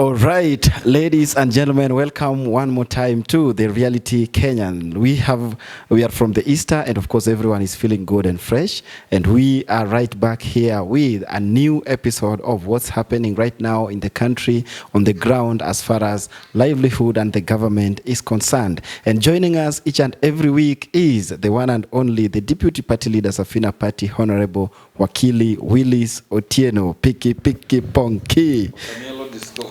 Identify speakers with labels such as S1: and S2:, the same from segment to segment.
S1: All right, ladies and gentlemen, welcome one more time to the Reality Kenyan. We are from the Easter, and of course everyone is feeling good and fresh, and we are right back here with a new episode of what's happening right now in the country on the ground as far as livelihood and the government is concerned. And joining us each and every week is the one and only the Deputy Party Leader Safina Party, Honorable Wakili Willis Otieno, Piki Ponki.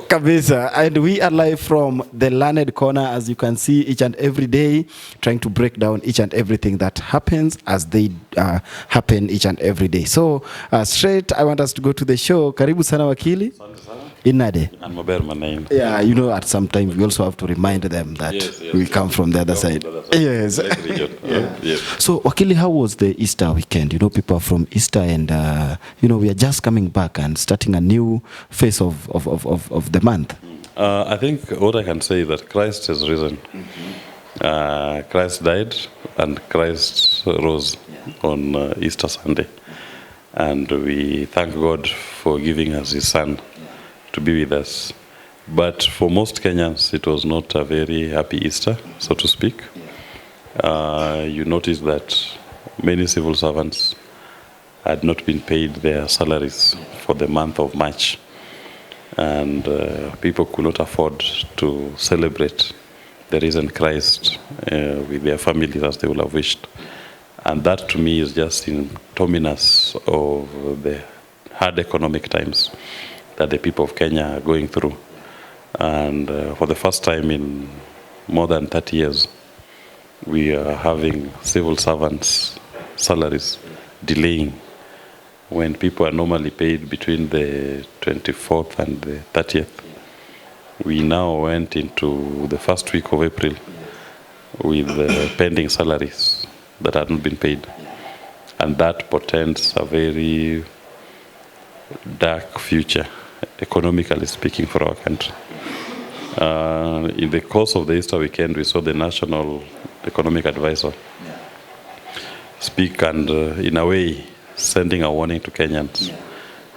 S1: Kabisa. And we are live from the Learned Corner, as you can see, each and every day, trying to break down each and everything that happens as they happen each and every day. So straight, I want us to go to the show. Karibu sana Wakili. Inade. Yeah, you know, at some time we also have to remind them that we come from the other side. Yes.
S2: Yes.
S1: So Wakili, how was the Easter weekend? You know, people are from Easter, and you know, we are just coming back and starting a new phase of the month.
S2: I think what I can say is that Christ has risen. Christ died and Christ rose on Easter Sunday. And we thank God for giving us his son to be with us. But for most Kenyans, it was not a very happy Easter, so to speak. You notice that many civil servants had not been paid their salaries for the month of March. And people could not afford to celebrate the risen Christ with their families as they would have wished. And that to me is just symptomous of the hard economic times that the people of Kenya are going through. And for the first time in more than 30 years, we are having civil servants' salaries delaying when people are normally paid between the 24th and the 30th. We now went into the first week of April with pending salaries that had not been paid. And that portends a very dark future, economically speaking, for our country. In the course of the Easter weekend, we saw the National Economic Advisor speak and, in a way, sending a warning to Kenyans.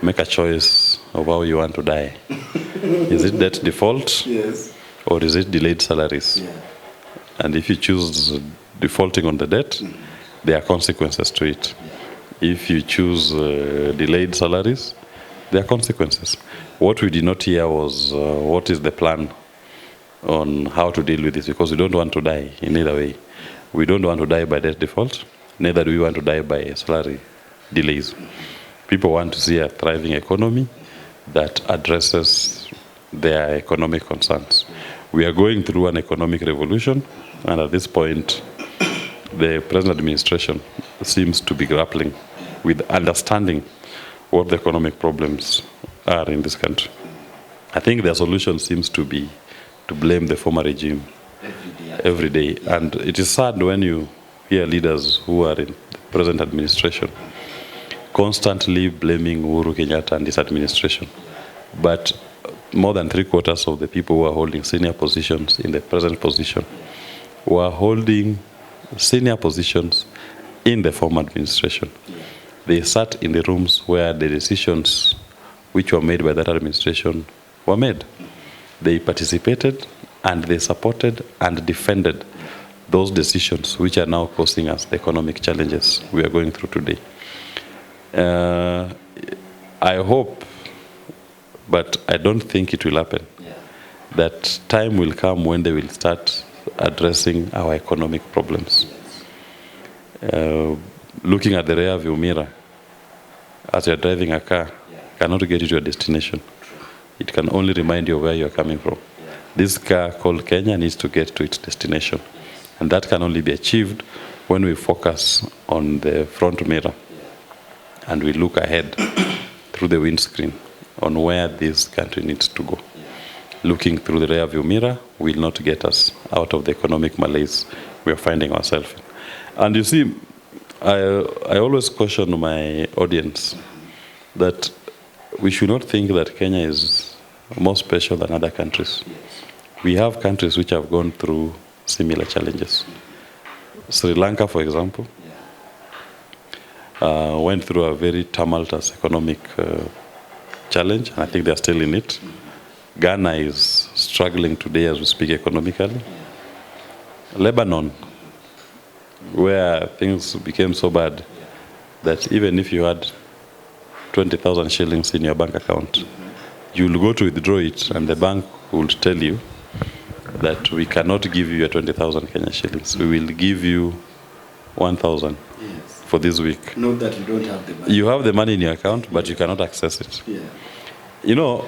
S2: Make a choice of how you want to die. Is it debt default?
S1: Yes.
S2: Or is it delayed salaries?
S1: Yeah.
S2: And if you choose defaulting on the debt, there are consequences to it. If you choose delayed salaries, there are consequences. What we did not hear was what is the plan on how to deal with this, because we don't want to die in either way. We don't want to die by debt default, neither do we want to die by salary delays. People want to see a thriving economy that addresses their economic concerns. We are going through an economic revolution, and at this point, the present administration seems to be grappling with understanding what the economic problems are in this country. I think their solution seems to be to blame the former regime every day. And it is sad when you hear leaders who are in the present administration constantly blaming Uhuru Kenyatta and his administration. But more than 3/4 of the people who are holding senior positions in the present position were holding senior positions in the former administration. They sat in the rooms where the decisions which were made by that administration were made. They participated and they supported and defended those decisions which are now causing us the economic challenges we are going through today. I hope, but I don't think it will happen, that time will come when they will start addressing our economic problems. Looking at the rear view mirror as you're driving a car cannot get you to your destination. It can only remind you of where you're coming from. This car called Kenya needs to get to its destination. And that can only be achieved when we focus on the front mirror and we look ahead through the windscreen on where this country needs to go. Looking through the rear view mirror will not get us out of the economic malaise we are finding ourselves in. And you see, I always caution my audience that we should not think that Kenya is more special than other countries. We have countries which have gone through similar challenges. Sri Lanka, for example, went through a very tumultuous economic challenge, and I think they're still in it. Ghana is struggling today as we speak economically. Lebanon, where things became so bad that even if you had 20,000 shillings in your bank account, you'll go to withdraw it, and the bank will tell you that we cannot give you your 20,000 Kenya shillings. We will give you 1,000 for this week.
S1: Not that you don't have the money.
S2: You have the money in your account, but you cannot access it.
S1: Yeah.
S2: You know,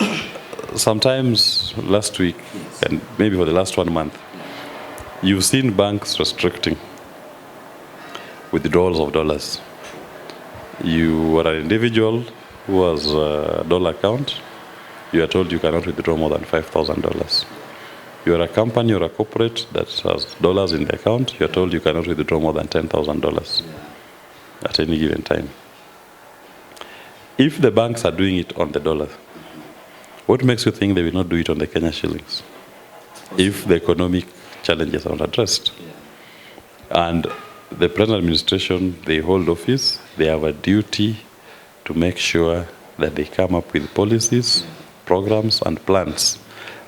S2: sometimes last week, and maybe for the last 1 month, you've seen banks restricting withdrawals of dollars. You are an individual who has a dollar account. You are told you cannot withdraw more than $5,000. You are a company or a corporate that has dollars in the account. You are told you cannot withdraw more than $10,000 at any given time. If the banks are doing it on the dollar, what makes you think they will not do it on the Kenya shillings if the economic challenges are not addressed? And the present administration, they hold office, they have a duty to make sure that they come up with policies, programs, and plans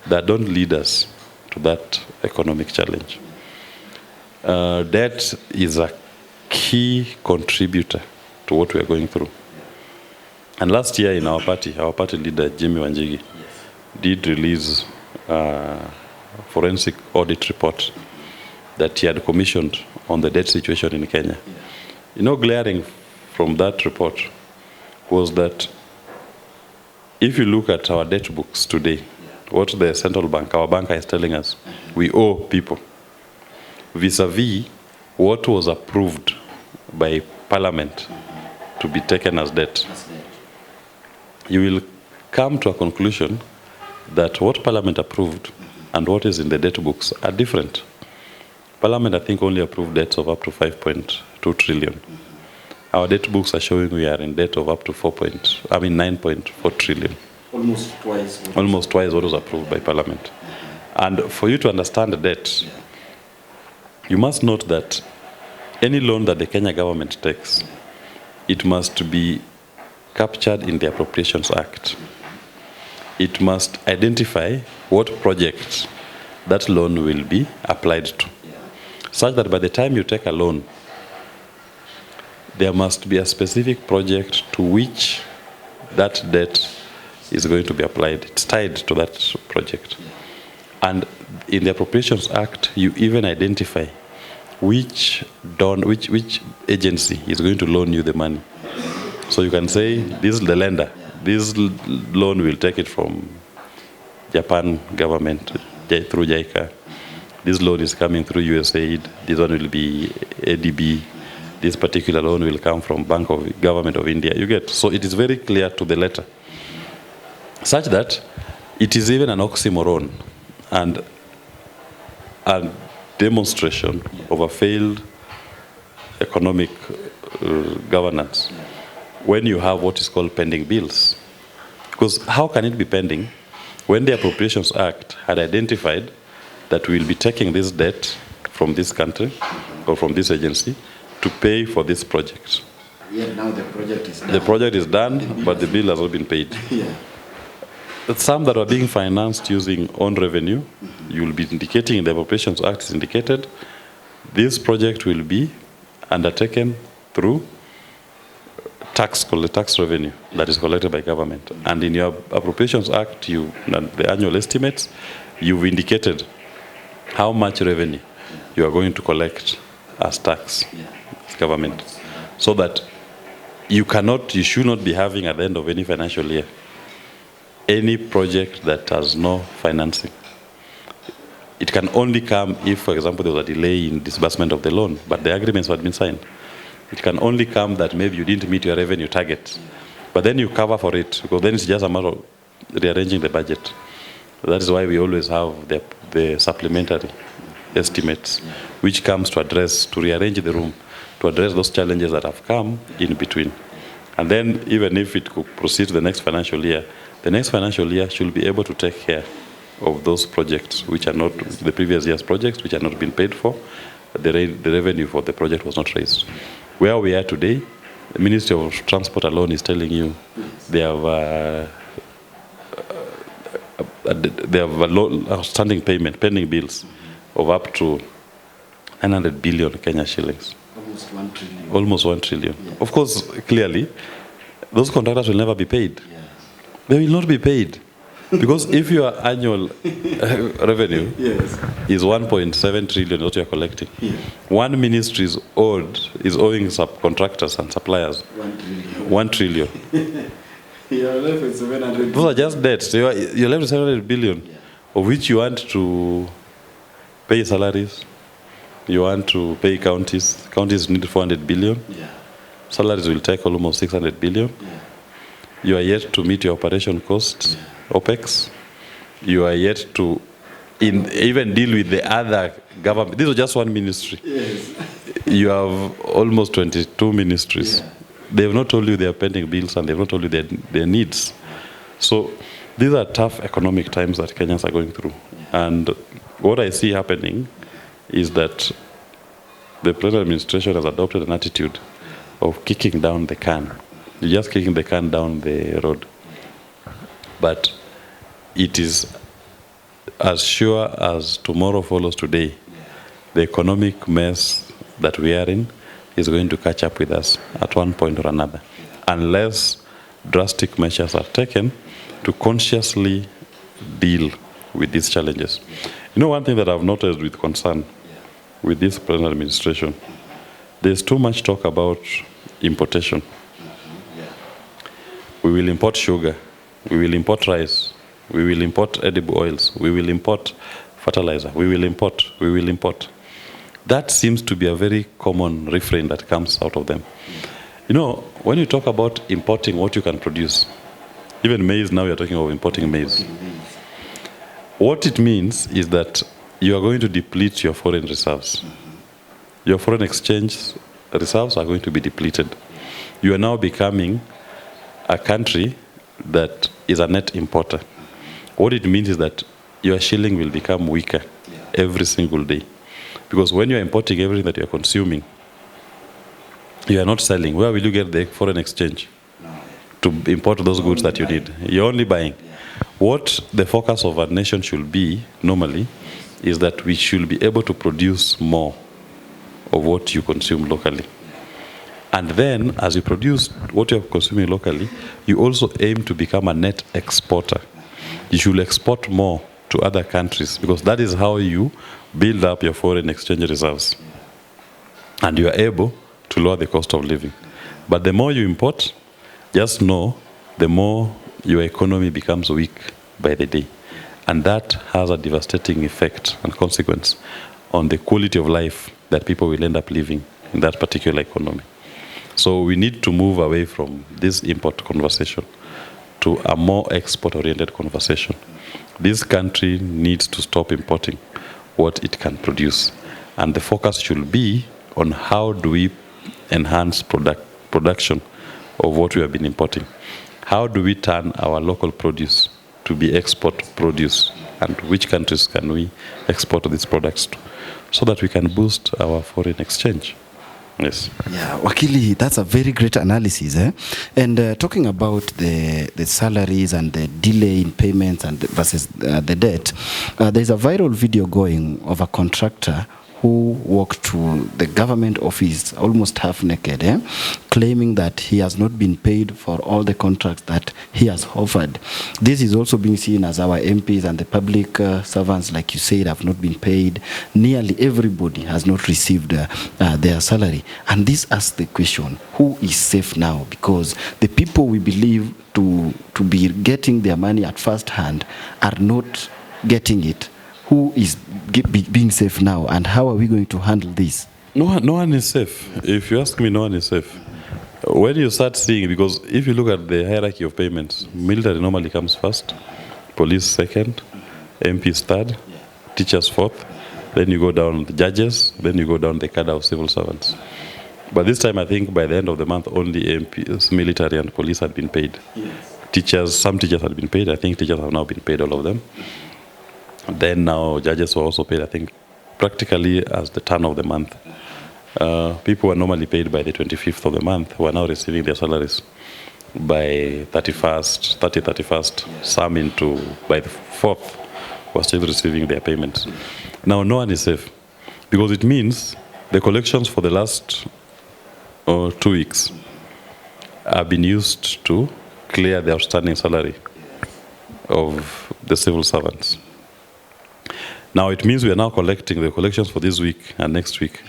S2: that don't lead us to that economic challenge. Debt is a key contributor to what we are going through. And last year in our party leader, Jimmy Wanjigi, did release a forensic audit report that he had commissioned on the debt situation in Kenya. You know, glaring from that report was that if you look at our debt books today, what the central bank, our banker, is telling us, we owe people vis-a-vis what was approved by Parliament to be taken as debt. You will come to a conclusion that what Parliament approved and what is in the debt books are different. Parliament, I think, only approved debts of up to 5.2 trillion. Our debt books are showing we are in debt of up to 9.4 trillion. Almost twice what was approved by Parliament. And for you to understand the debt, you must note that any loan that the Kenya government takes, it must be captured in the Appropriations Act. It must identify what projects that loan will be applied to, such that by the time you take a loan, there must be a specific project to which that debt is going to be applied. It's tied to that project. And in the Appropriations Act, you even identify which agency is going to loan you the money. So you can say, this is the lender. This loan will take it from Japan government through JICA. This loan is coming through USAID. This one will be ADB. This particular loan will come from Government of India. You get? So it is very clear to the letter, such that it is even an oxymoron and a demonstration of a failed economic governance when you have what is called pending bills. Because how can it be pending when the Appropriations Act had identified that we will be taking this debt from this country or from this agency to pay for this project?
S1: Yeah, now the project is done.
S2: The project is done, but the bill has not been paid.
S1: Yeah.
S2: Some that are being financed using own revenue, you will be indicating in the Appropriations Act is indicated, this project will be undertaken through tax revenue that is collected by government. And in your Appropriations Act, the annual estimates, you've indicated how much revenue you are going to collect as tax, as government, so that you should not be having at the end of any financial year any project that has no financing. It can only come if, for example, there was a delay in disbursement of the loan, but the agreements had been signed. It can only come that maybe you didn't meet your revenue target, but then you cover for it, because then it's just a matter of rearranging the budget. That is why we always have the supplementary estimates, which comes to rearrange the room, to address those challenges that have come in between. And then even if it could proceed to the next financial year should be able to take care of those projects which are not the previous year's projects, which are not being paid for. The revenue for the project was not raised. Where we are today, the Ministry of Transport alone is telling you they have they have outstanding pending bills of up to 900 billion Kenya shillings.
S1: Almost 1 trillion.
S2: Almost 1 trillion.
S1: Yeah.
S2: Of course, clearly, those contractors will never be paid.
S1: Yeah.
S2: They will not be paid. Because if your annual revenue is 1.7 trillion, what you are collecting, one ministry is owing subcontractors and suppliers 1 trillion.
S1: You're left with 700 billion.
S2: Those are just debts. So you're left with 700 billion, of which you want to pay salaries, you want to pay counties. Counties need 400 billion.
S1: Yeah.
S2: Salaries will take almost 600 billion.
S1: Yeah.
S2: You are yet to meet your operation costs, OPEX. You are yet to even deal with the other government. This is just one ministry.
S1: Yes.
S2: You have almost 22 ministries.
S1: Yeah.
S2: They have not told you their pending bills, and they have not told you their needs. So these are tough economic times that Kenyans are going through. Yeah. And what I see happening is that the present administration has adopted an attitude of kicking down the can. You're just kicking the can down the road. But it is as sure as tomorrow follows today, the economic mess that we are in is going to catch up with us at one point or another, unless drastic measures are taken to consciously deal with these challenges. You know, one thing that I've noticed with concern with this present administration, there's too much talk about importation. We will import sugar, we will import rice, we will import edible oils, we will import fertilizer, we will import. That seems to be a very common refrain that comes out of them. You know, when you talk about importing what you can produce, even maize, now you're talking of importing maize. What it means is that you are going to deplete your foreign reserves. Your foreign exchange reserves are going to be depleted. You are now becoming a country that is a net importer. What it means is that your shilling will become weaker every single day. Because when you're importing everything that you're consuming, you are not selling. Where will you get the foreign exchange to import those goods that you need? You're only buying. What the focus of our nation should be, normally, is that we should be able to produce more of what you consume locally. And then, as you produce what you're consuming locally, you also aim to become a net exporter. You should export more to other countries, because that is how you build up your foreign exchange reserves. And you are able to lower the cost of living. But the more you import, just know, the more your economy becomes weak by the day. And that has a devastating effect and consequence on the quality of life that people will end up living in that particular economy. So we need to move away from this import conversation to a more export-oriented conversation. This country needs to stop importing what it can produce. And the focus should be on how do we enhance production of what we have been importing. How do we turn our local produce to be export produce, and which countries can we export these products to, so that we can boost our foreign exchange. Yes. Yeah,
S1: Wakili, that's a very great analysis. And talking about the salaries and the delay in payments and versus the debt, there's a viral video going of a contractor who walked to the government office almost half naked, claiming that he has not been paid for all the contracts that he has offered. This is also being seen as our MPs and the public servants, like you said, have not been paid. Nearly everybody has not received their salary. And this asks the question, who is safe now? Because the people we believe to be getting their money at first hand are not getting it. Who is being safe now, and how are we going to handle this?
S2: No one is safe. If you ask me, no one is safe. When you start seeing, because if you look at the hierarchy of payments, military normally comes first, police second, MPs third, teachers fourth, then you go down the judges, then you go down the cadre of civil servants. But this time, I think by the end of the month, only MPs, military and police had been paid. Yes. Some teachers had been paid. I think teachers have now been paid, all of them. Then now judges were also paid, I think, practically as the turn of the month. People were normally paid by the 25th of the month, who are now receiving their salaries by 31st, some into by the 4th were still receiving their payments. Now, no one is safe because it means the collections for the last 2 weeks have been used to clear the outstanding salary of the civil servants. Now, it means we are now collecting the collections for this week and next week.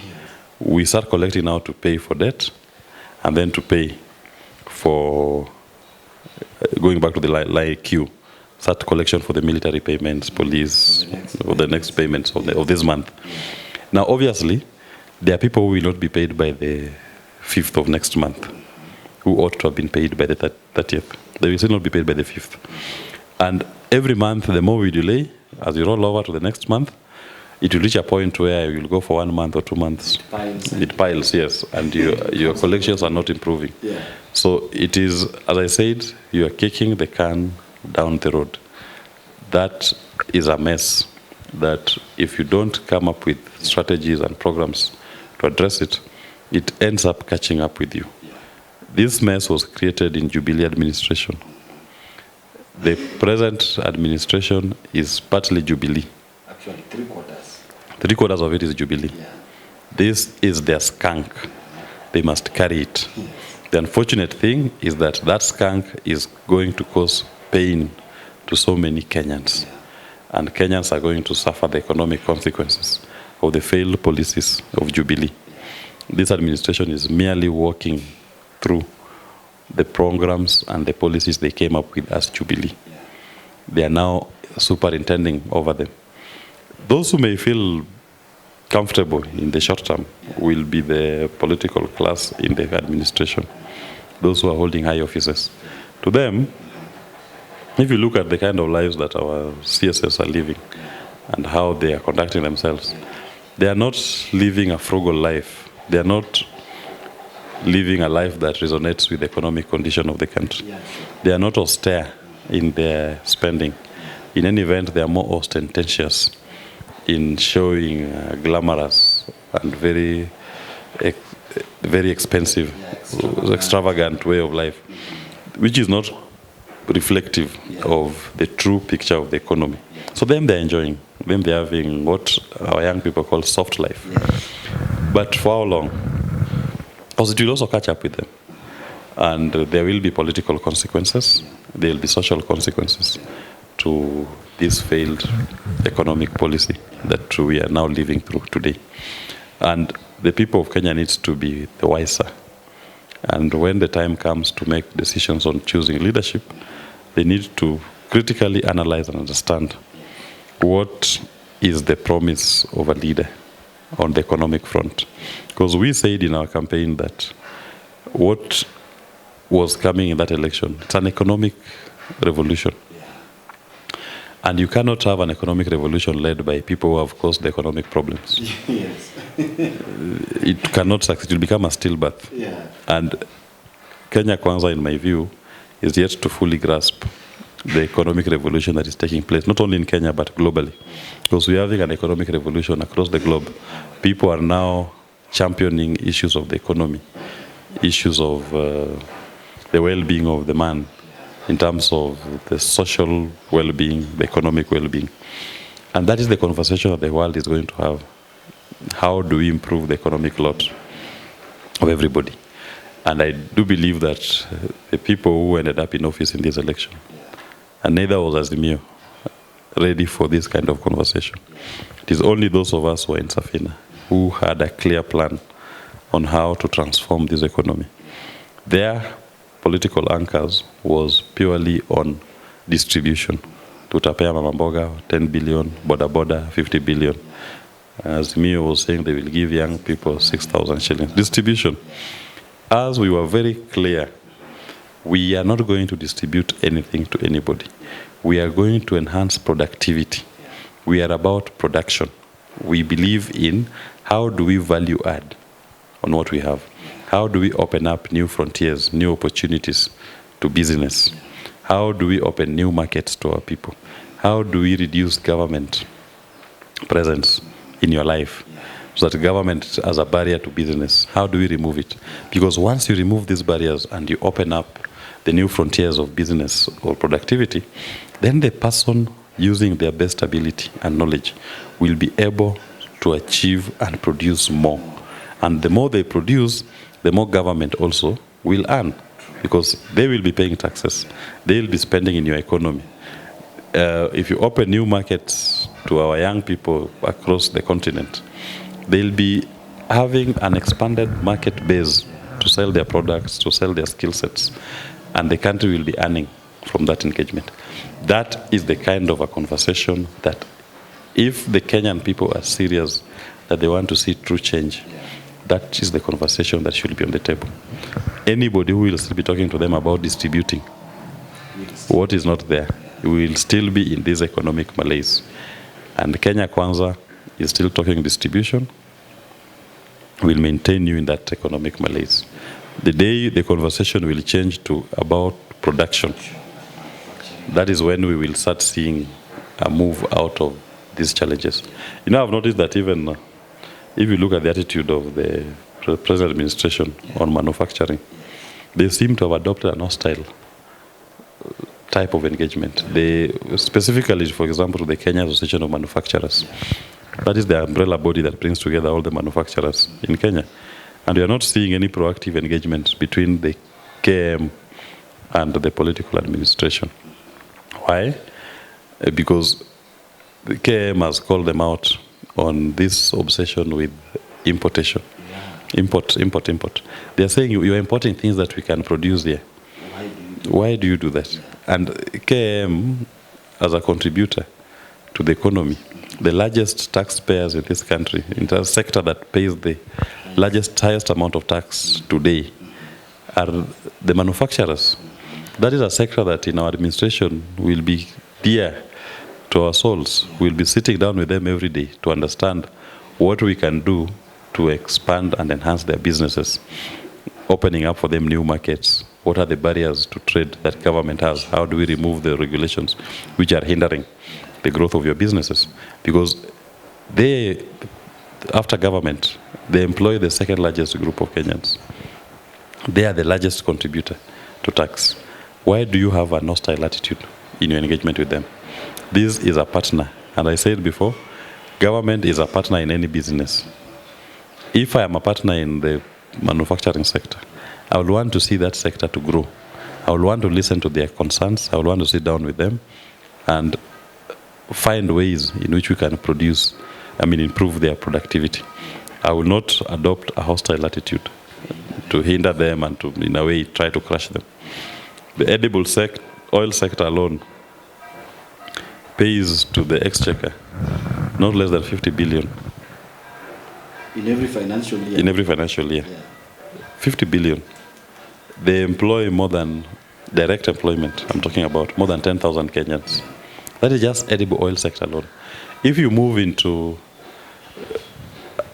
S2: We start collecting now to pay for debt and then to pay for going back to the queue, start collection for the military payments, police, or the next payments of this month. Now, obviously, there are people who will not be paid by the 5th of next month, who ought to have been paid by the 30th. They will still not be paid by the 5th. And every month, the more we delay, as you roll over to the next month, it will reach a point where you will go for 1 month or 2 months. It piles, yes, and your collections are not improving. Yeah. So it is, as I said, you are kicking the can down the road. That is a mess that if you don't come up with strategies and programs to address it, it ends up catching up with you. Yeah. This mess was created in Jubilee administration. The present administration is partly Jubilee.
S1: Actually, 3/4.
S2: 3/4 of it is Jubilee. Yeah. This is their skunk. They must carry it. Yes. The unfortunate thing is that that skunk is going to cause pain to so many Kenyans. Yeah. And Kenyans are going to suffer the economic consequences of the failed policies of Jubilee. Yeah. This administration is merely walking through the programs and the policies they came up with as Jubilee. Yeah. They are now superintending over them. Those who may feel comfortable in the short term will be the political class in the administration, those who are holding high offices. To them, if you look at the kind of lives that our CSS are living and how they are conducting themselves, they are not living a frugal life. They are not living a life that resonates with the economic condition of the country. They are not austere in their spending. In any event, they are more ostentatious in showing glamorous and very expensive, extravagant way of life, which is not reflective of the true picture of the economy. So them they're enjoying, them they're having what our young people call soft life. But for how long? Because it will also catch up with them. And there will be political consequences, there will be social consequences to this failed economic policy that we are now living through today. And the people of Kenya needs to be the wiser. And when the time comes to make decisions on choosing leadership, they need to critically analyze and understand what is the promise of a leader on the economic front. Because we said in our campaign that what was coming in that election, it's an economic revolution. And you cannot have an economic revolution led by people who have caused the economic problems. Yes. It cannot succeed. It will become a stillbirth. Yeah. And Kenya Kwanza, in my view, is yet to fully grasp the economic revolution that is taking place, not only in Kenya, but globally. Because we are having an economic revolution across the globe. People are now championing issues of the economy, issues of the well-being of the man, in terms of the social well-being, the economic well-being. And that is the conversation that the world is going to have. How do we improve the economic lot of everybody? And I do believe that the people who ended up in office in this election, and neither was Azimio, ready for this kind of conversation. It is only those of us who are in Safina who had a clear plan on how to transform this economy. Their political anchors was purely on distribution. Tutapea mama mboga 10 billion, boda boda 50 billion. As Mio was saying, they will give young people 6,000 shillings. Distribution. As we were very clear, we are not going to distribute anything to anybody. We are going to enhance productivity. We are about production. We believe in how do we value add on what we have. How do we open up new frontiers, new opportunities to business? How do we open new markets to our people? How do we reduce government presence in your life? So that government as a barrier to business, how do we remove it? Because once you remove these barriers and you open up the new frontiers of business or productivity, then the person using their best ability and knowledge will be able to achieve and produce more. And the more they produce, the more government also will earn, because they will be paying taxes. They will be spending in your economy. If you open new markets to our young people across the continent, they'll be having an expanded market base to sell their products, to sell their skill sets, and the country will be earning from that engagement. That is the kind of a conversation that, if the Kenyan people are serious that they want to see true change, that is the conversation that should be on the table. Anybody who will still be talking to them about distributing what is not there will still be in this economic malaise. And Kenya Kwanza is still talking distribution, will maintain you in that economic malaise. The day the conversation will change to about production, that is when we will start seeing a move out of these challenges. You know, I've noticed that even if you look at the attitude of the present administration on manufacturing, they seem to have adopted an hostile type of engagement. They, specifically, for example, the Kenya Association of Manufacturers, that is the umbrella body that brings together all the manufacturers in Kenya. And we are not seeing any proactive engagement between the KM and the political administration. Why? Because the KM has called them out on this obsession with importation. Import. They are saying you are importing things that we can produce here. Why do you do that? And KM, as a contributor to the economy, the largest taxpayers in this country, in the sector that pays the highest amount of tax today, are the manufacturers. That is a sector that in our administration will be dear to our souls. We'll be sitting down with them every day to understand what we can do to expand and enhance their businesses, opening up for them new markets. What are the barriers to trade that government has? How do we remove the regulations which are hindering the growth of your businesses? Because they, after government, they employ the second largest group of Kenyans. They are the largest contributor to tax. Why do you have a hostile attitude in your engagement with them? This is a partner. And I said before, government is a partner in any business. If I am a partner in the manufacturing sector, I would want to see that sector to grow. I would want to listen to their concerns. I would want to sit down with them and find ways in which we can improve their productivity. I will not adopt a hostile attitude to hinder them and to, in a way, try to crush them. The edible oil sector alone pays to the exchequer not less than 50 billion.
S1: In every financial year?
S2: In every financial year. Yeah. 50 billion. They employ more than direct employment. I'm talking about more than 10,000 Kenyans. That is just edible oil sector alone. If you move into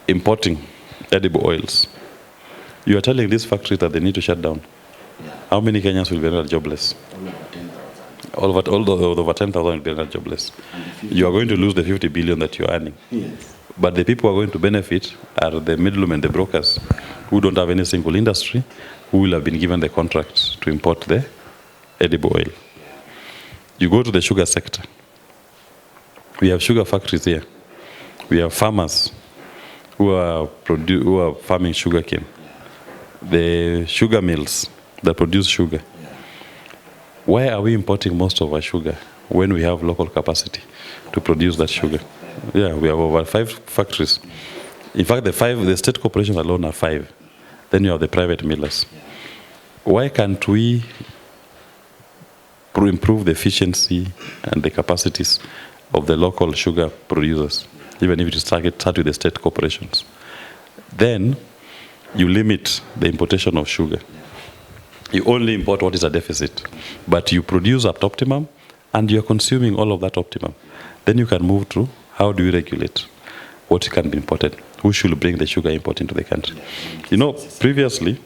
S2: importing edible oils, you are telling these factories that they need to shut down. Yeah. How many Kenyans will be rendered jobless? Over 10,000 will be rendered jobless. You are going to lose the 50 billion that you're earning. Yes. But the people who are going to benefit are the middlemen, the brokers, who don't have any single industry, who will have been given the contract to import the edible oil. You go to the sugar sector. We have sugar factories here. We have farmers who are farming sugarcane. The sugar mills that produce sugar. Why are we importing most of our sugar when we have local capacity to produce that sugar? Yeah, we have over 5 factories. In fact, the state corporations alone are 5. Then you have the private millers. Why can't we improve the efficiency and the capacities of the local sugar producers, even if you start with the state corporations? Then you limit the importation of sugar. You only import what is a deficit, but you produce at optimum, and you're consuming all of that optimum. Then you can move to how do you regulate what can be imported? Who should bring the sugar import into the country? You know, previously,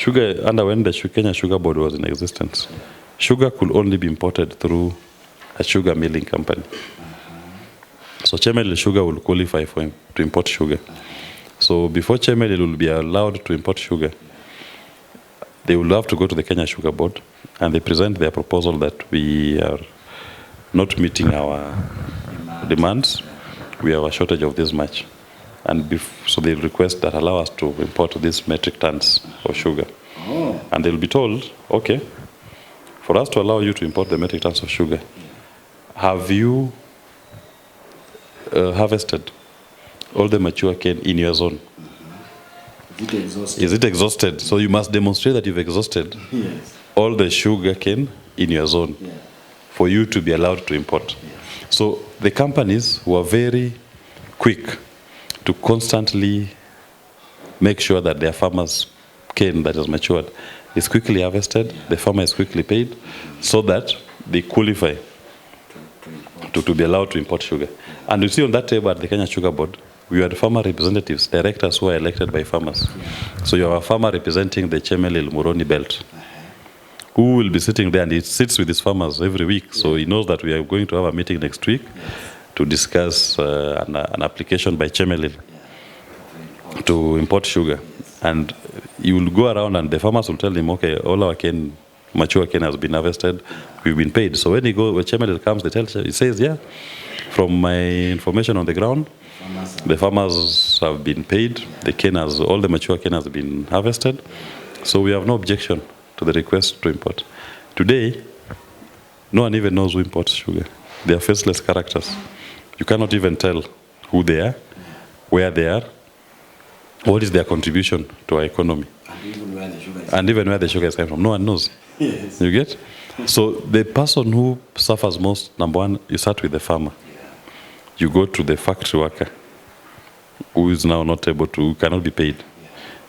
S2: when the Kenya Sugar Board was in existence, sugar could only be imported through a sugar milling company. So Chemel Sugar will qualify for him to import sugar. So before Chemel will be allowed to import sugar, they will have to go to the Kenya Sugar Board and they present their proposal that we are not meeting our demands. We have a shortage of this much. And so they'll request that allow us to import these metric tons of sugar. Oh. And they'll be told, okay, for us to allow you to import the metric tons of sugar, have you harvested all the mature cane in your zone?
S1: Is it exhausted?
S2: Is it exhausted? So you must demonstrate that you've exhausted all the sugar cane in your zone for you to be allowed to import. So the companies were very quick to constantly make sure that their farmers' cane that is matured is quickly harvested, the farmer is quickly paid, so that they qualify to be allowed to import sugar. And you see on that table at the Kenya Sugar Board, we had farmer representatives, directors who are elected by farmers. So you have a farmer representing the Chemelil Muroni belt, who will be sitting there, and he sits with his farmers every week. So he knows that we are going to have a meeting next week to discuss an application by Chemelil to import sugar. And you will go around and the farmers will tell him, okay, all our cane, mature cane has been harvested, we've been paid. So when Chemelil comes, he says, yeah, from my information on the ground, the farmers have been paid, the cane has, all the mature cane has been harvested, so we have no objection to the request to import. Today, no one even knows who imports sugar. They are faceless characters. You cannot even tell who they are, where they are, what is their contribution to our economy. And even where the sugar is coming from. No one knows. Yes. You get? So the person who suffers most, number one, you start with the farmer. You go to the factory worker who is now not able to, who cannot be paid.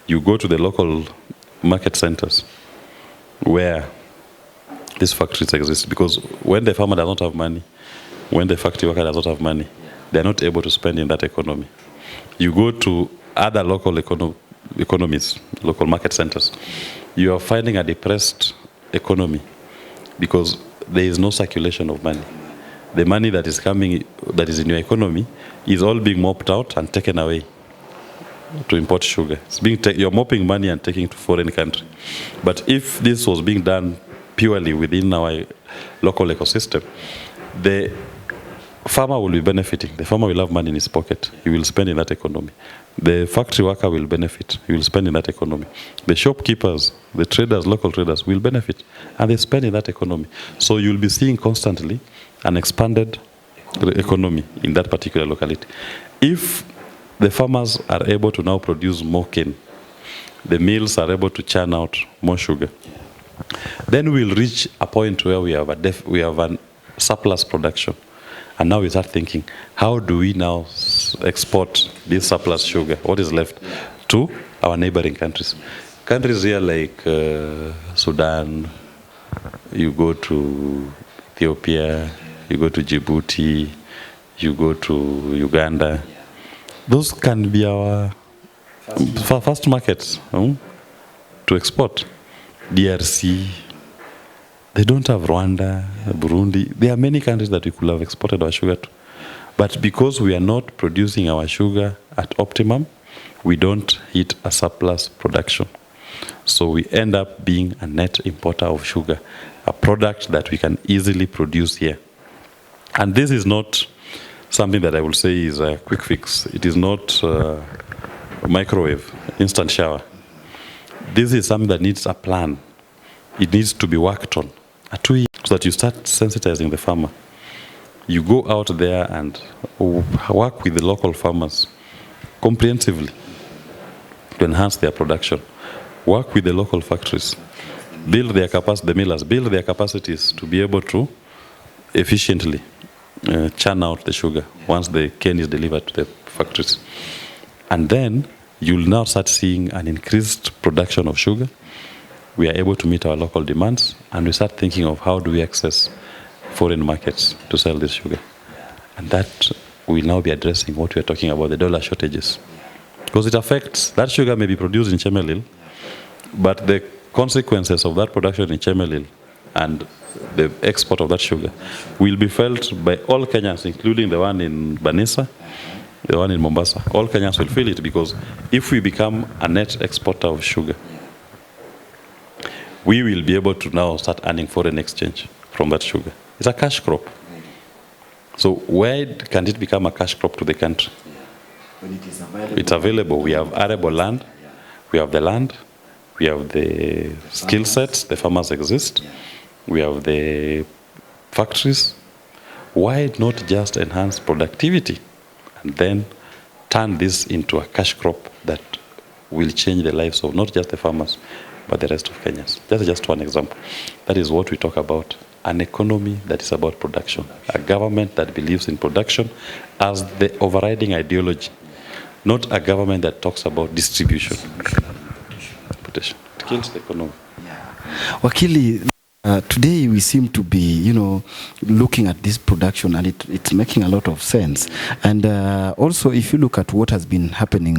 S2: You go to the local market centers where these factories exist, because when the farmer does not have money, when the factory worker does not have money, they're not able to spend in that economy. You go to other local economies, local market centers, you are finding a depressed economy because there is no circulation of money. The money that is coming, that is in your economy, is all being mopped out and taken away to import sugar. It's being you're mopping money and taking it to foreign country. But if this was being done purely within our local ecosystem, the farmer will be benefiting. The farmer will have money in his pocket. He will spend in that economy. The factory worker will benefit. He will spend in that economy. The shopkeepers, the traders, local traders will benefit, and they spend in that economy. So you'll be seeing constantly an expanded economy in that particular locality. If the farmers are able to now produce more cane, the mills are able to churn out more sugar, then we'll reach a point where we have a surplus production. And now we start thinking, how do we now export this surplus sugar, what is left, to our neighboring countries? Countries here like Sudan, you go to Ethiopia, you go to Djibouti, you go to Uganda. Those can be our first markets to export. DRC, they don't have Rwanda, Burundi. There are many countries that we could have exported our sugar to. But because we are not producing our sugar at optimum, we don't hit a surplus production. So we end up being a net importer of sugar, a product that we can easily produce here. And this is not something that I will say is a quick fix. It is not a microwave, instant shower. This is something that needs a plan. It needs to be worked on. 2 years, so that you start sensitizing the farmer. You go out there and work with the local farmers comprehensively to enhance their production. Work with the local factories. Build their capacity, the millers, build their capacities to be able to efficiently churn out the sugar once the cane is delivered to the factories. And then you'll now start seeing an increased production of sugar. We are able to meet our local demands, and we start thinking of how do we access foreign markets to sell this sugar. And that will now be addressing what we are talking about, the dollar shortages. Because it affects, that sugar may be produced in Chemelil, but the consequences of that production in Chemelil and the export of that sugar will be felt by all Kenyans, including the one in Banisa, the one in Mombasa. All Kenyans will feel it, because if we become a net exporter of sugar, we will be able to now start earning foreign exchange from that sugar. It's a cash crop. So where can it become a cash crop to the country?
S1: When it is available.
S2: It's available. We have arable land. We have the land. We have the skill sets. The farmers exist. We have the factories. Why not just enhance productivity and then turn this into a cash crop that will change the lives of not just the farmers, but the rest of Kenyans? That's just one example. That is what we talk about, an economy that is about production, a government that believes in production as the overriding ideology, not a government that talks about distribution. It kills the economy.
S1: Wakili, today we seem to be, looking at this production, and it's making a lot of sense. And also, if you look at what has been happening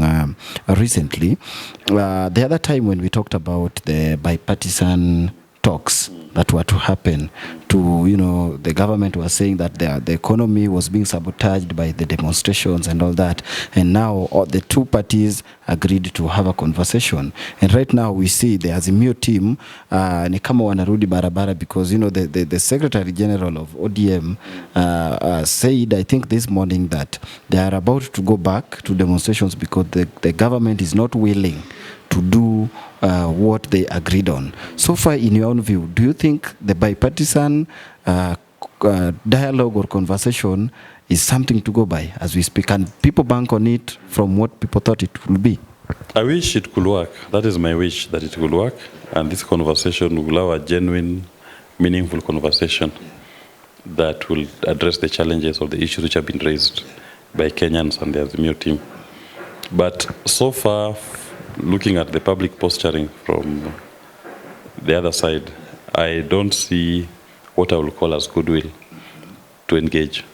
S1: recently, the other time when we talked about the bipartisan talks that were to happen to, the government was saying that the economy was being sabotaged by the demonstrations and all that. And now the two parties agreed to have a conversation. And right now we see the Azimio team, ni kama wanarudi barabara because, the Secretary General of ODM said, I think this morning, that they are about to go back to demonstrations because the government is not willing to do what they agreed on. So far, in your own view, do you think the bipartisan dialogue or conversation is something to go by as we speak? And people bank on it from what people thought it would be?
S2: I wish it could work. That is my wish, that it will work. And this conversation will have a genuine, meaningful conversation that will address the challenges or the issues which have been raised by Kenyans and the Azimio team. But so far, looking at the public posturing from the other side, I don't see what I will call as goodwill to engage.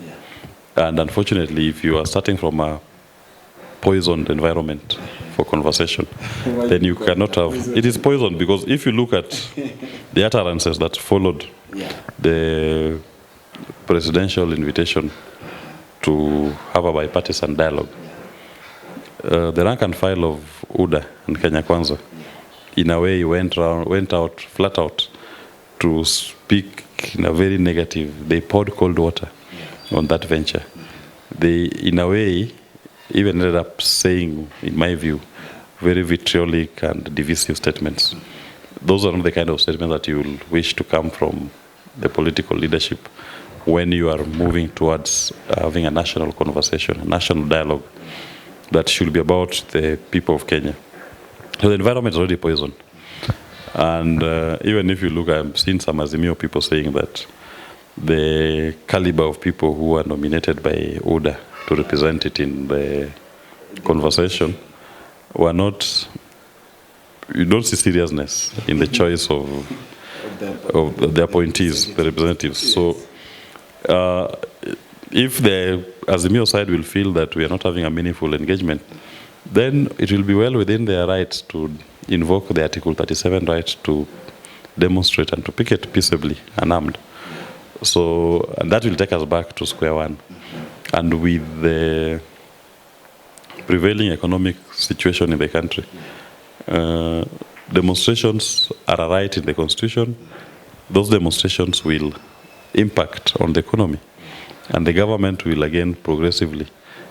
S2: And unfortunately, if you are starting from a poisoned environment for conversation, then you cannot have... It is poisoned because if you look at the utterances that followed the presidential invitation to have a bipartisan dialogue, the rank and file of UDA and Kenya Kwanza, in a way, went out flat out to speak in a very negative. They poured cold water on that venture. They, in a way, even ended up saying, in my view, very vitriolic and divisive statements. Those are not the kind of statements that you will wish to come from the political leadership when you are moving towards having a national conversation, a national dialogue that should be about the people of Kenya. So the environment is already poisoned. And even if you look, I've seen some Azimio people saying that the caliber of people who are nominated by UDA to represent it in the conversation were not, you don't see seriousness in the choice of the appointees, the representatives. So if the Azimio side will feel that we are not having a meaningful engagement, then it will be well within their rights to invoke the Article 37 right to demonstrate and to picket peaceably, unarmed. So, and that will take us back to square one. And with the prevailing economic situation in the country, demonstrations are a right in the Constitution. Those demonstrations will impact on the economy. And the government will again progressively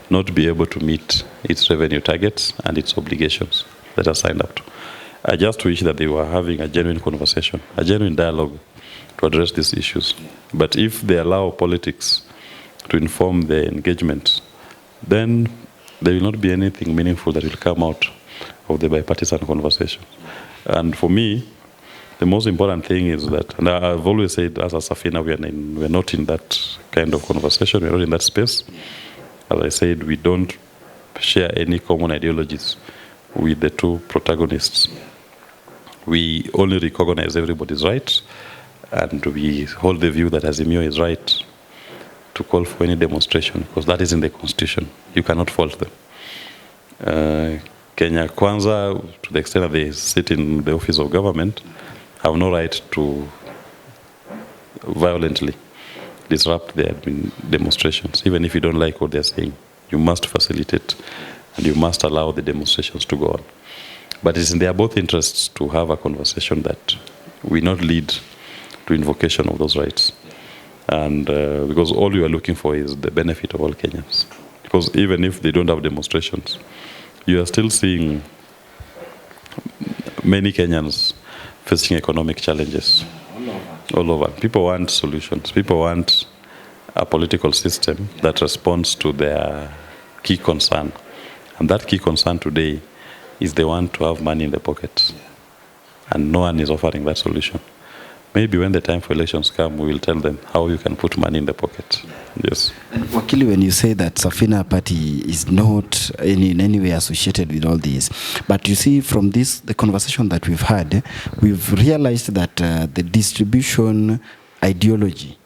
S2: not be able to meet its revenue targets and its obligations that are signed up to. I just wish that they were having a genuine conversation, a genuine dialogue to address these issues. But if they allow politics to inform the engagement, then there will not be anything meaningful that will come out of the bipartisan conversation. And for me, the most important thing is that, and I've always said as a Safina, we're not in that kind of conversation, we're not in that space. As I said, we don't share any common ideologies with the two protagonists. We only recognize everybody's right, and we hold the view that Azimio is right to call for any demonstration, because that is in the Constitution. You cannot fault them. Kenya Kwanza, to the extent that they sit in the office of government, have no right to violently disrupt their demonstrations. Even if you don't like what they're saying, you must facilitate and you must allow the demonstrations to go on. But it's in their both interests to have a conversation that will not lead to invocation of those rights. And because all you are looking for is the benefit of all Kenyans. Because even if they don't have demonstrations, you are still seeing many Kenyans facing economic challenges all over. People want solutions. People want a political system that responds to their key concern. And that key concern today is they want to have money in the pocket. And no one is offering that solution. Maybe when the time for elections come, we will tell them how you can put money in the pocket. Yes.
S1: And Wakili, when you say that Safina Party is not in any way associated with all this, but you see from this, the conversation that we've had, we've realized that the distribution ideology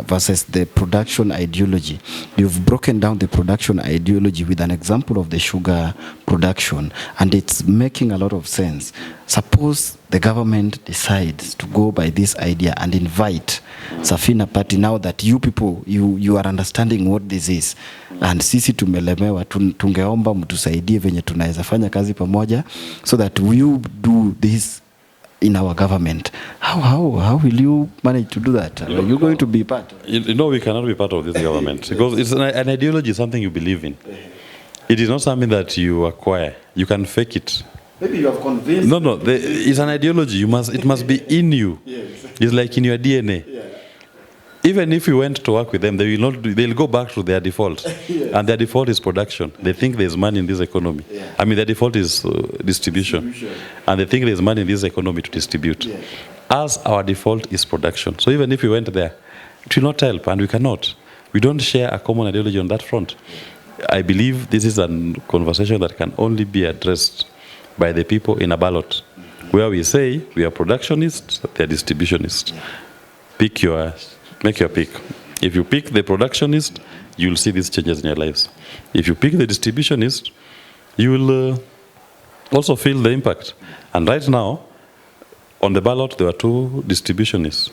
S1: versus the production ideology. You've broken down the production ideology with an example of the sugar production, and it's making a lot of sense. Suppose the government decides to go by this idea and invite Safina Party, now that you people, you are understanding what this is, and sisi tumelemewa, tungeomba mtusaidie venye tunaweza fanya kazi pamoja, so that we do this in our government. How will you manage to do that? Are you going to be part?
S2: You know, we cannot be part of this government because it's an ideology, something you believe in. It is not something that you acquire. You can fake it.
S1: Maybe you have convinced.
S2: No, it's an ideology. It must be in you.
S1: Yes.
S2: It's like in your DNA.
S1: Yeah.
S2: Even if you went to work with them, they'll go back to their default.
S1: Yes.
S2: And their default is production. They think there's money in this economy.
S1: Yeah.
S2: I mean, their default is distribution. And they think there's money in this economy to distribute.
S1: Yeah.
S2: As our default is production. So even if we went there, it will not help, and we cannot. We don't share a common ideology on that front. I believe this is a conversation that can only be addressed by the people in a ballot, where we say we are productionists, they are distributionists. Make your pick. If you pick the productionist, you'll see these changes in your lives. If you pick the distributionist, you will also feel the impact. And right now, on the ballot, there are two distributionists.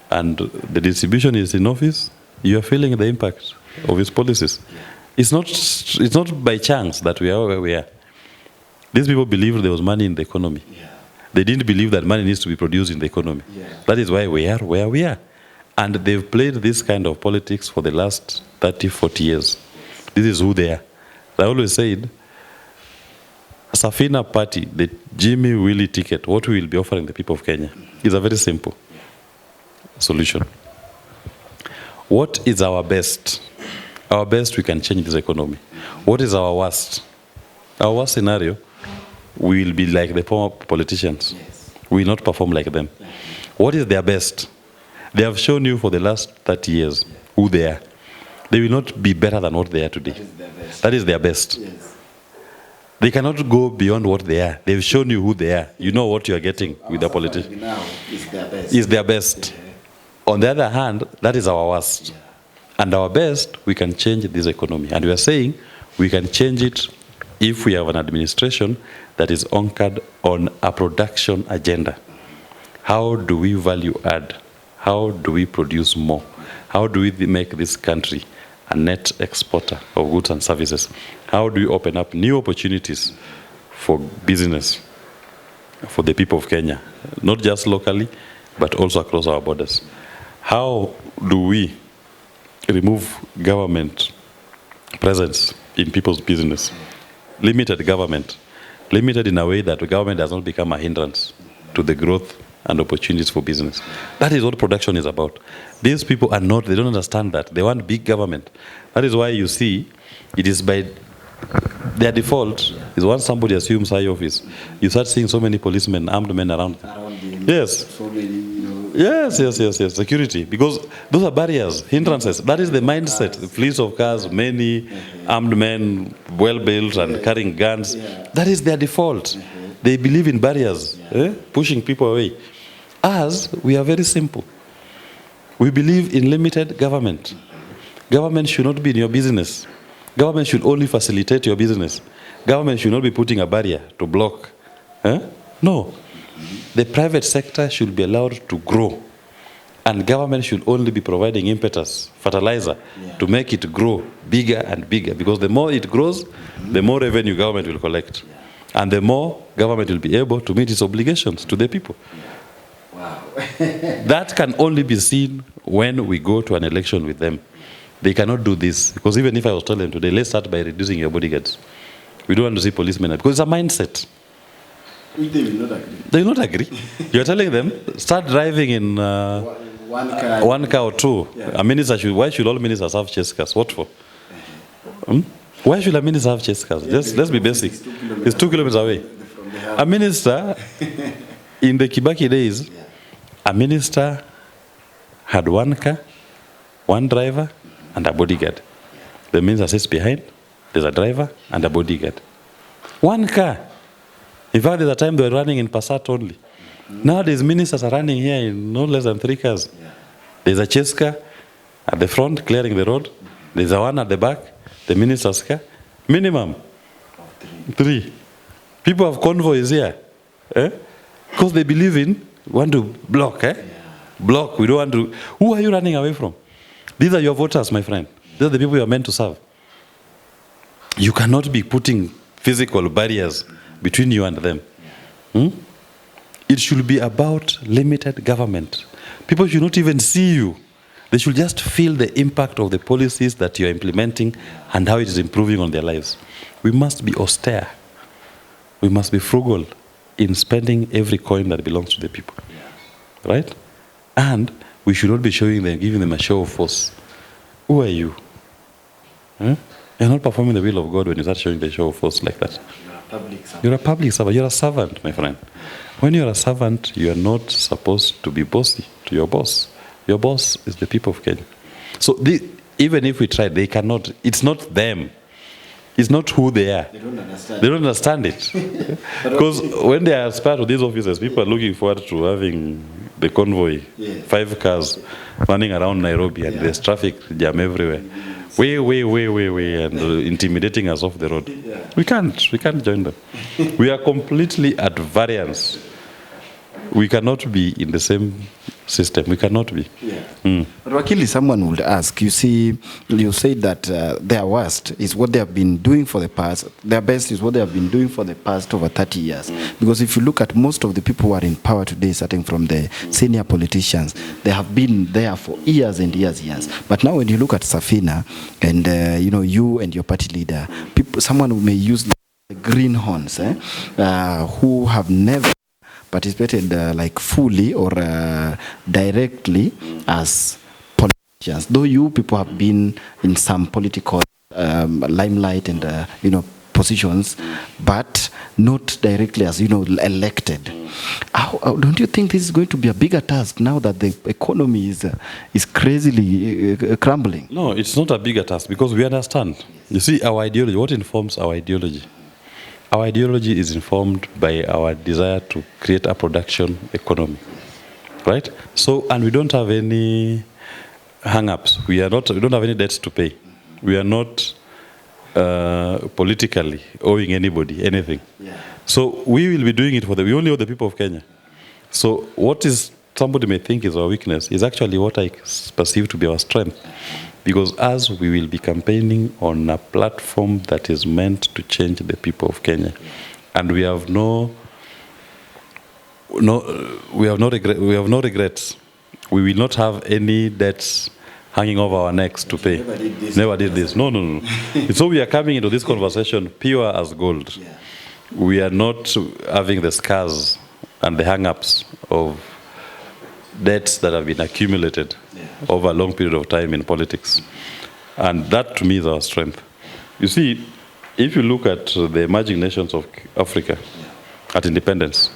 S2: And the distributionist in office, you are feeling the impact of his policies. It's not by chance that we are where we are. These people believed there was money in the economy. They didn't believe that money needs to be produced in the economy. That is why we are where we are. And they've played this kind of politics for the last 30, 40 years. This is who they are. I always said, Safina Party, the Jimmy Willie ticket, what we will be offering the people of Kenya is a very simple solution. What is our best? Our best, we can change this economy. What is our worst? Our worst scenario, we will be like the former politicians. We will not perform like them. What is their best? They have shown you for the last 30 years who they are. They will not be better than what they are today. That is their best. They cannot go beyond what they are. They've shown you who they are. You know what you are getting with the politician.
S1: Now is their best.
S2: Is their best. On the other hand, that is our worst. And our best, we can change this economy. And we are saying we can change it if we have an administration that is anchored on a production agenda. How do we value add? How do we produce more? How do we make this country a net exporter of goods and services? How do we open up new opportunities for business, for the people of Kenya, not just locally, but also across our borders? How do we remove government presence in people's business? Limited government. Limited in a way that the government does not become a hindrance to the growth and opportunities for business. That is what production is about. These people are not, they don't understand that. They want big government. That is why you see, it is by their default, is once somebody assumes high office, you start seeing so many policemen, armed men around them. Yes.
S1: So many,
S2: Yes. Security. Because those are barriers, hindrances. That is the mindset. The fleets of cars, many armed men, well-built and carrying guns. That is their default. They believe in barriers, pushing people away. Us, we are very simple. We believe in limited government. Government should not be in your business. Government should only facilitate your business. Government should not be putting a barrier to block. No. The private sector should be allowed to grow. And government should only be providing impetus, fertilizer, to make it grow bigger and bigger. Because the more it grows, the more revenue government will collect. And the more government will be able to meet its obligations to the people.
S1: Wow.
S2: That can only be seen when we go to an election with them. They cannot do this. Because even if I was telling them today, let's start by reducing your bodyguards. We don't want to see policemen. Because it's a mindset.
S1: They will not agree.
S2: They will not agree. You're telling them, start driving in one car or two.
S1: Yeah.
S2: A minister why should all ministers have chase cars? What for? Why should a minister have chase cars? Let's be basic. It's 2 kilometers away. A minister, in the Kibaki days, a minister had one car, one driver, and a bodyguard. The minister sits behind, there's a driver and a bodyguard. One car. In fact, there's a time they were running in Passat only. Nowadays, ministers are running here in no less than 3 cars. There's a chase car at the front, clearing the road. There's a one at the back, the minister's car. Minimum 3. People have convoys here. Because they believe in, want to block. Block, we don't want to. Who are you running away from? These are your voters, my friend. These are the people you are meant to serve. You cannot be putting physical barriers between you and them. It should be about limited government. People should not even see you. They should just feel the impact of the policies that you are implementing and how it is improving on their lives. We must be austere. We must be frugal in spending every coin that belongs to the people. Right? And we should not be showing them, giving them a show of force. Who are you? You're not performing the will of God when you start showing the show of force like that. You're a public servant. You're a servant, my friend. When you're a servant, you are not supposed to be bossy to your boss. Your boss is the people of Kenya. So even if we try, they cannot. It's not them. It's not who they are.
S1: They don't understand.
S2: They don't understand it. Because when they aspire to these offices, people are looking forward to having the convoy, 5 cars running around Nairobi, and there's traffic jam everywhere. Way, and intimidating us off the road. We can't join them. We are completely at variance. We cannot be in the same system. We cannot be.
S1: But Wakili, someone would ask, you see, you said that their worst is what they have been doing for the past, their best is what they have been doing for the past over 30 years. Because if you look at most of the people who are in power today, starting from the senior politicians, they have been there for years and years. But now when you look at Safina and, you and your party leader, someone who may use the greenhorns, who have never participated like fully or directly as politicians, though you people have been in some political limelight and positions, but not directly as elected. Don't you think this is going to be a bigger task now that the economy is crazily crumbling?
S2: No, it's not a bigger task because we understand. You see, our ideology, what informs our ideology? Our ideology is informed by our desire to create a production economy, right? So, and we don't have any hang-ups. We don't have any debts to pay. We are not politically owing anybody anything. So we will be doing it we only owe the people of Kenya. So what is somebody may think is our weakness is actually what I perceive to be our strength. Because as we will be campaigning on a platform that is meant to change the people of Kenya, and we have no regrets. We will not have any debts hanging over our necks to pay. Never did this. No. So we are coming into this conversation pure as gold. We are not having the scars and the hang-ups of debts that have been accumulated over a long period of time in politics. And that, to me, is our strength. You see, if you look at the emerging nations of Africa at independence,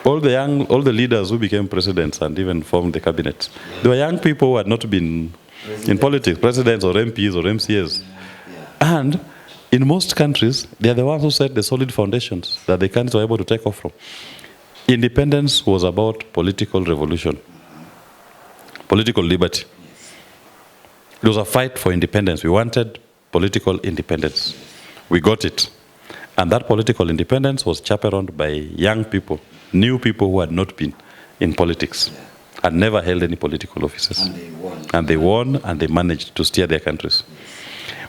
S2: all the leaders who became presidents and even formed the cabinet, they were young people who had not been in politics, presidents or MPs or MCAs. And in most countries, they are the ones who set the solid foundations that the countries were able to take off from. Independence was about political revolution. Political liberty. It was a fight for independence. We wanted political independence. We got it. And that political independence was chaperoned by young people, new people who had not been in politics, had never held any political offices. And they won and they managed to steer their countries.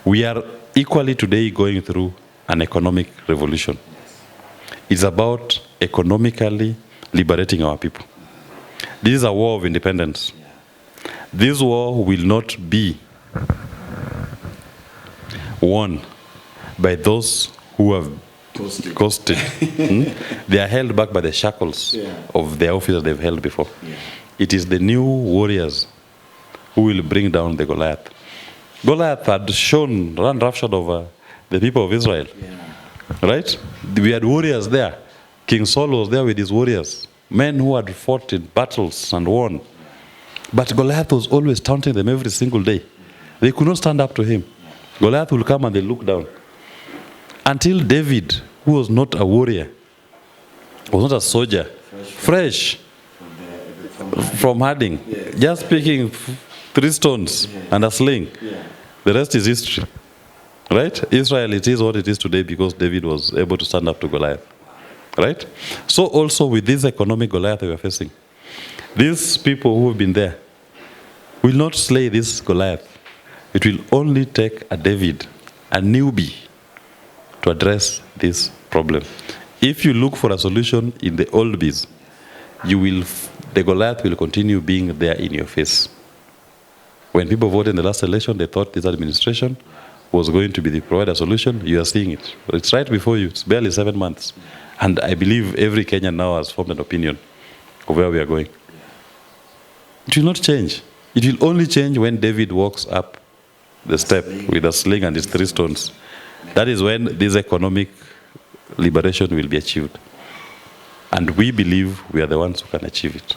S2: We are equally today going through an economic revolution. It's about economically liberating our people. This is a war of independence. This war will not be won by those who have coasted. They are held back by the shackles of the office they've held before. It is the new warriors who will bring down the Goliath. Goliath had run roughshod over the people of Israel. Right? We had warriors there. King Saul was there with his warriors. Men who had fought in battles and won. But Goliath was always taunting them every single day. They could not stand up to him. Goliath will come and they look down. Until David, who was not a warrior, was not a soldier, fresh from herding, just picking 3 stones and a sling. The rest is history. Right? Israel, it is what it is today because David was able to stand up to Goliath. Right? So also with this economic Goliath we are facing, these people who have been there will not slay this Goliath. It will only take a David, a newbie, to address this problem. If you look for a solution in the old biz, the Goliath will continue being there in your face. When people voted in the last election, they thought this administration was going to be the provider solution. You are seeing it. It's right before you. It's barely 7 months. And I believe every Kenyan now has formed an opinion of where we are going. It will not change. It will only change when David walks up the step with a sling and his 3 stones. That is when this economic liberation will be achieved. And we believe we are the ones who can achieve it.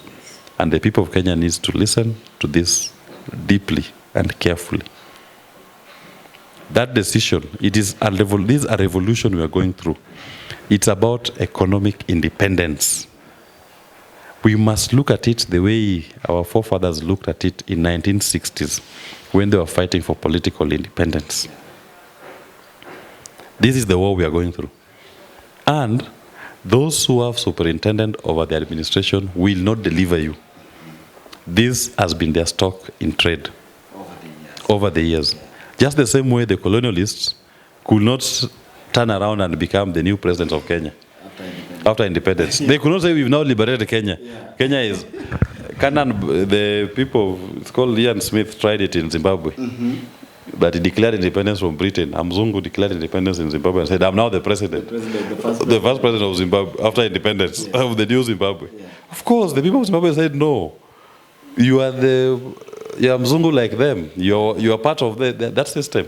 S2: And the people of Kenya needs to listen to this deeply and carefully. That decision, this is a revolution we are going through. It's about economic independence. We must look at it the way our forefathers looked at it in 1960s when they were fighting for political independence. This is the war we are going through. And those who have superintendent over the administration will not deliver you. This has been their stock in trade over the years. Just the same way the colonialists could not turn around and become the new president of Kenya after independence. They could not say we've now liberated Kenya. Kenya is... the people, it's called Ian Smith, tried it in Zimbabwe. But he declared independence from Britain. Mzungu declared independence in Zimbabwe and said, I'm now the president. The first president of Zimbabwe after independence of the new Zimbabwe. Of course, the people of Zimbabwe said, no. You are Mzungu like them. You are part of that system.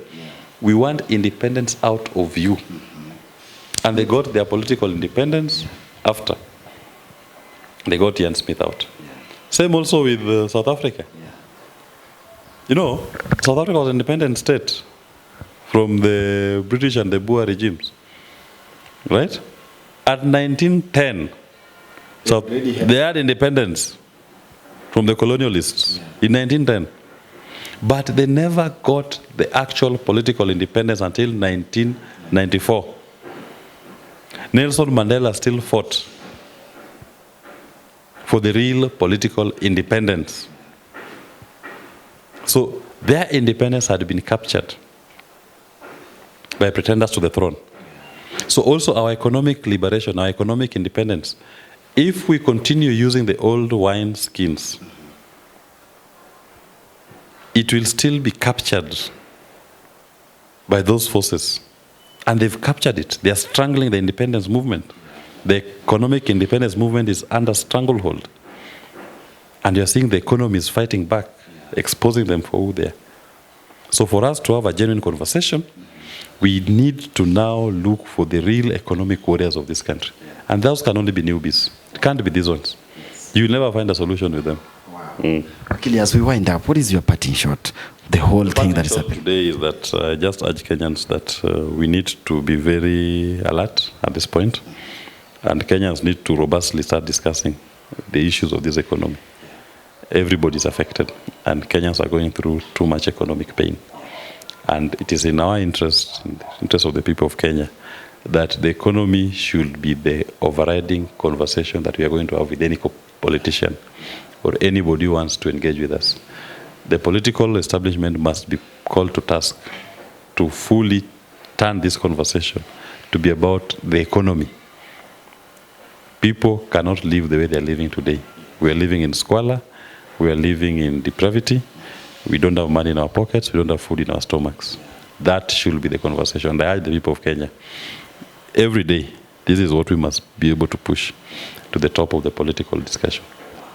S2: We want independence out of you. And they got their political independence after. They got Ian Smith out. Same also with South Africa. You know, South Africa was an independent state from the British and the Boer regimes. Right? At 1910, they had independence from the colonialists in 1910. But they never got the actual political independence until 1994. Nelson Mandela still fought for the real political independence. So their independence had been captured by pretenders to the throne. So also our economic liberation, our economic independence, if we continue using the old wine skins, it will still be captured by those forces. And they've captured it. They are strangling the independence movement. The economic independence movement is under stranglehold. And you're seeing the economy is fighting back, exposing them for who they are. So for us to have a genuine conversation, we need to now look for the real economic warriors of this country. And those can only be newbies. It can't be these ones. You'll never find a solution with them. Wow.
S1: Actually, as we wind up, what is your parting shot? The whole thing that is happening
S2: today is that I just urge Kenyans that we need to be very alert at this point, and Kenyans need to robustly start discussing the issues of this economy. Everybody is affected, and Kenyans are going through too much economic pain. And it is in our interest, in the interest of the people of Kenya, that the economy should be the overriding conversation that we are going to have with any politician or anybody who wants to engage with us. The political establishment must be called to task to fully turn this conversation to be about the economy people cannot live the way they are living today. We are living in squalor. We are living in depravity. We don't have money in our pockets. We don't have food in our stomachs. That should be the conversation. I urge the people of Kenya, every day, this is what we must be able to push to the top of the political discussion.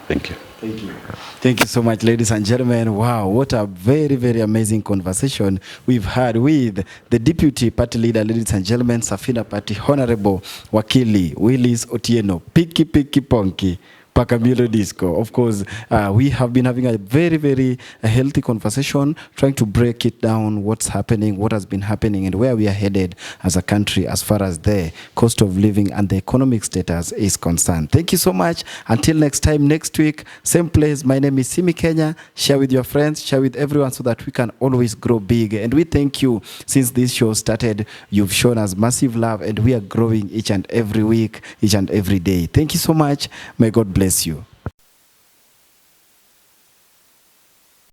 S2: Thank you.
S1: Thank you. Thank you so much, ladies and gentlemen. Wow, what a very, very amazing conversation we've had with the Deputy Party Leader, ladies and gentlemen, Safina Party Honorable Wakili Willis Otieno. Picky, picky, ponky. Pakamilo Disco. Of course, we have been having a very, very healthy conversation, trying to break it down, what's happening, what has been happening, and where we are headed as a country as far as the cost of living and the economic status is concerned. Thank you so much. Until next time, next week, same place. My name is Simi Kenya. Share with your friends, share with everyone so that we can always grow big. And we thank you. Since this show started, you've shown us massive love, and we are growing each and every week, each and every day. Thank you so much. May God bless you.